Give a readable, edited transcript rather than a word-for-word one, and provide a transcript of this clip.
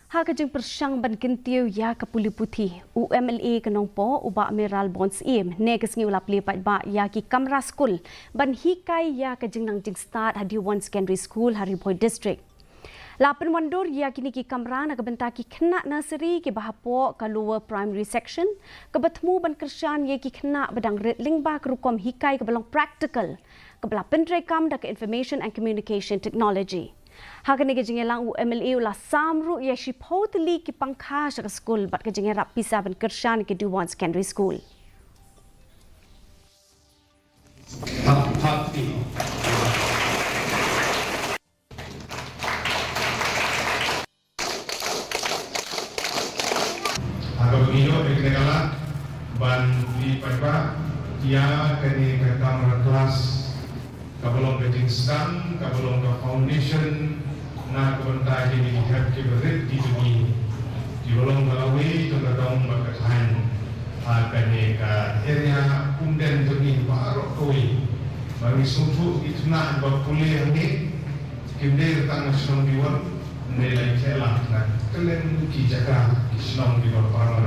Hakajeng persyang ban kentiu ya kapuli putih UMLA kenongpo uba amiral bonds im neges ngi ulap li Paidbah ya ki Kamra Skul ban hikai ya kajeng nang jing start Diwon secondary school hari boy district. Lapan wandur ya kini ki Kamra nak bentaki kena nursery ki bahapo ka lower primary section ke bertemu ban kersyan ya ki kena bedang lingba kerukom hikai ke belong practical ke belah penrekam dak information and communication technology. Hakan ke jengelang UMLA ulah samru ya shipotli ki pangkha sa school bat ke jengerap pisa ban kersyan ke Diwon secondary school. Agak begini, kita ban di Paidbah dia kini ke Kamra kelas kabelong ke jinstan, kabelong ke foundation, na kebentar ini dihab ke berit di dunia, di belong balawi tu kadang berkaitan, kini ke area unden dunia baru koi, bagi suatu itu nak berkuliah ni, kimde tang Diwon nilai celah, nak kalian kijaga Islam di bawah para